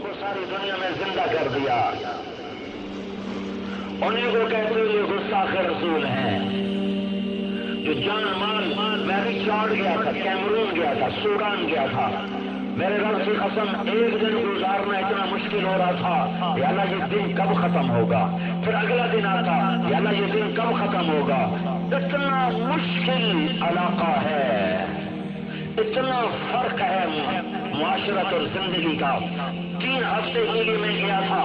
کو ساری دنیا میں زندہ کر دیا. انہیں کو کہتے ہوئے گستاخ رسول ہیں جو جان مال. میں بھی چاڑ گیا تھا, کیمرون گیا تھا, سوڈان گیا تھا. میرے رب کی قسم ایک دن گزارنا اتنا مشکل ہو رہا تھا یا اللہ یہ دن کب ختم ہوگا. پھر اگلا دن آتا یا اللہ یہ دن کب ختم ہوگا. اتنا مشکل علاقہ ہے, اتنا فرق ہے معاشرت اور زندگی کا. 3 ہفتے کے لیے میں گیا تھا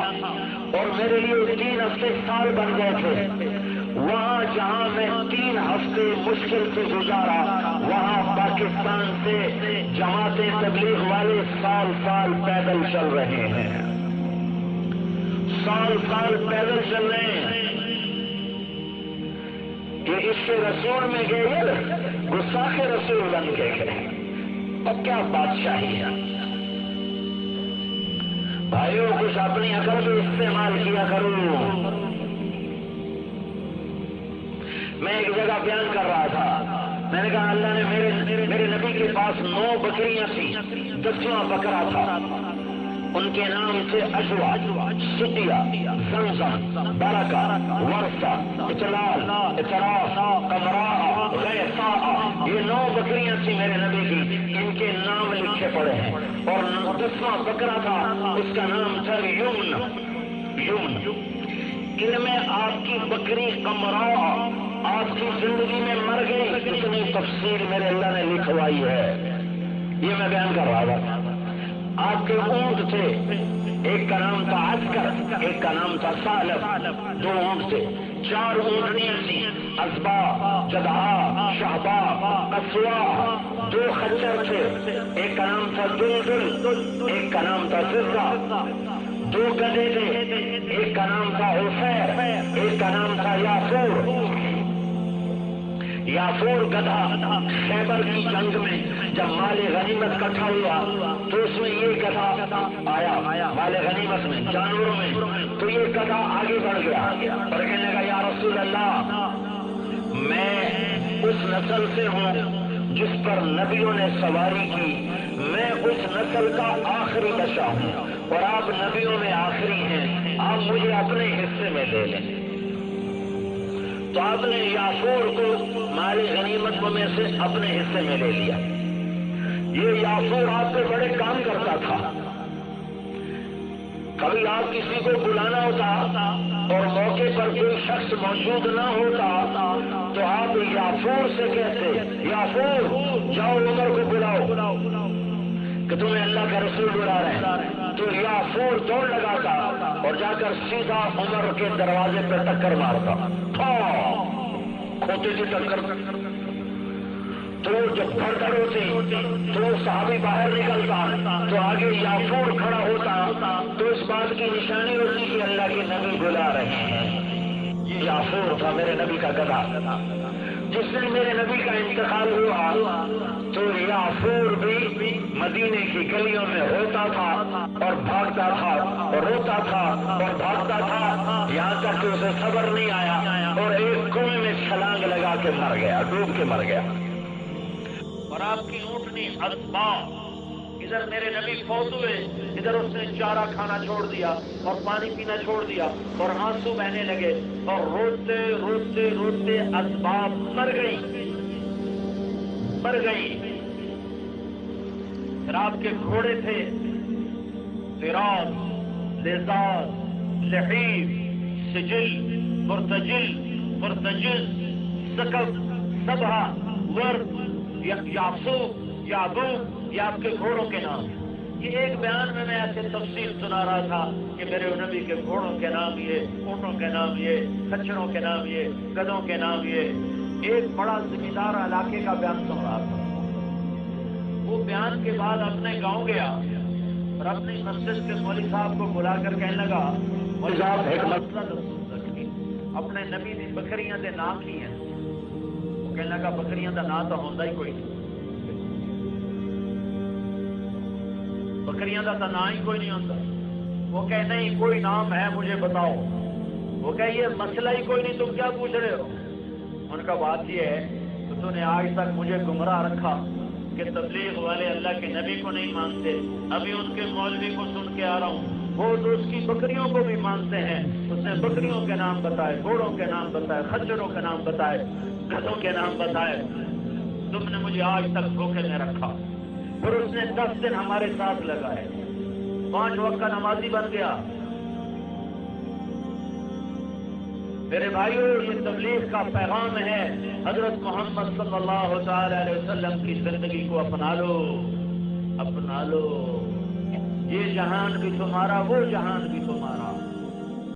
اور میرے لیے 3 ہفتے سال بن گئے تھے. وہاں جہاں میں 3 ہفتے مشکل سے گزارا وہاں پاکستان سے جماعتیں تبلیغ والے سال سال پیدل چل رہے ہیں, سال سال پیدل چل رہے ہیں. کہ اس کے رسول میں گئے گستاخ رسول بن کے گئے. اب کیا بادشاہی ہے بھائیوں, کچھ اپنی عقل بھی استعمال کیا کرو. میں ایک جگہ بیان کر رہا تھا, میں نے کہا اللہ نے میرے نبی کے پاس 9 بکریاں تھیں, 10واں بکرا تھا. ان کے نام تھے اجوا, سٹیا, زمزم, برکہ, ورثہ, اطلال, اطراف, قمراء, غیثاء. یہ 9 بکریاں تھیں میرے نبی کی, ان کے نام لکھے پڑے ہیں. اور 10واں بکرا تھا, اس کا نام تھا یمن. ان میں آپ کی بکری قمراء آپ کی زندگی میں مر گئی. اتنی تفصیل میرے اللہ نے لکھوائی ہے, یہ میں بیان کر رہا تھا. آپ کے اونٹ تھے, ایک کا نام تھا عسکر, ایک کا نام تھا سالب. 2 اونٹ تھے. 4 اونٹنیاں تھیں, ازبا, جدہا, شہبا, قصوا. 2 خچر تھے, ایک کا نام تھا دلدل, ایک کا نام تھا سرا. 2 گدھے تھے, ایک کا نام تھا حفیر, ایک کا نام تھا یافور گدھا. خیبر کی جنگ میں جب مال غنیمت اکٹھا ہوا تو اس میں یہ گدھا آیا مال غنیمت میں, جانوروں میں. تو یہ گدھا آگے بڑھ گیا اور کہنے لگا یا رسول اللہ, میں اس نسل سے ہوں جس پر نبیوں نے سواری کی. میں اس نسل کا آخری بچہ ہوں اور آپ نبیوں میں آخری ہیں, آپ مجھے اپنے حصے میں لے لیں. تو آپ نے یافور کو مال غنیمت میں سے اپنے حصے میں لے لیا. یہ یافور آپ کے بڑے کام کرتا تھا. کبھی آپ کسی کو بلانا ہوتا اور موقع پر کوئی شخص موجود نہ ہوتا تو آپ یافور سے کہتے, یافور جاؤ عمر کو بلاؤ کہ تمہیں اللہ کا رسول بلا رہے ہیں. تو یافور دوڑ لگاتا اور جا کر سیدھا عمر کے دروازے پہ ٹکر مارتا, کھوتے کی ٹکر. تو جب گھڑ ہوتی تو صحابی باہر نکلتا تو آگے یافور کھڑا ہوتا تو اس بات کی نشانی ہوتی کہ اللہ کے نبی بلا رہے ہیں. یہ یافور تھا میرے نبی کا گدھا. جس دن میرے نبی کا انتقال ہوا تو یافور بھی مدینے کی گلیوں میں روتا تھا اور بھاگتا تھا اور روتا تھا اور بھاگتا تھا, یہاں تک کہ اسے صبر نہیں آیا اور ایک کنویں میں چھلانگ لگا کے مر گیا, ڈوب کے مر گیا. اور آپ کی اونٹنی ازبا, ادھر میرے نبی فوت ہوئے, ادھر اس نے چارہ کھانا چھوڑ دیا اور پانی پینا چھوڑ دیا اور آنسو بہنے لگے اور روتے روتے روتے ازبا مر گئی. پھر آپ کے گھوڑے تھے فراز, لذاذ, لحیف, سجل, مرتجل, مرتجز, سکب, سبھا, ورد, یاسوب, یابوب, یہ آپ کے گھوڑوں کے نام. یہ ایک بیان میں ایسے تفصیل سنا رہا تھا کہ میرے نبی کے گھوڑوں کے نام یہ, اونٹوں کے نام یہ, کچھروں کے نام یہ, گدھوں کے نام یہ. ایک بڑا ذمہ دار علاقے کا بیان سن رہا تھا. وہ بیان کے بعد اپنے گاؤں گیا اور اپنی مسجد کے مولوی صاحب کو بلا کر کہنے لگا, مولوی صاحب ایک مسئلہ اپنے نبی دی بکریاں دے نام کی ہیں. وہ کہنے لگا بکریاں دا نام تو ہوتا ہی کوئی نہیں, بکریاں دا تو نام ہی کوئی نہیں ہوتا. وہ کہ نہیں کوئی نام ہے مجھے بتاؤ. وہ کہ یہ مسئلہ ہی کوئی نہیں, تم کیا پوچھ رہے ہو. ان کا بات یہ ہے کہ تو نے آج تک مجھے گمراہ رکھا, کہ تبلیغ والے اللہ کے نبی کو نہیں مانتے. ابھی ان کے مولوی کو سن کے آ رہا ہوں، وہ تو اس کی بکریوں کو بھی مانتے ہیں. اس نے بکریوں کے نام بتائے، گھوڑوں کے نام بتائے، خچروں کے نام بتائے، گدھوں کے نام بتائے. تم نے مجھے آج تک دھوکے میں رکھا. پھر اس نے 10 دن ہمارے ساتھ لگائے، 5 وقت کا نمازی بن گیا. میرے بھائیو، یہ تبلیغ کا پیغام ہے. حضرت محمد صلی اللہ تعالی علیہ وسلم کی زندگی کو اپنا لو، اپنا لو. یہ جہان بھی تمہارا، وہ جہان بھی تمہارا.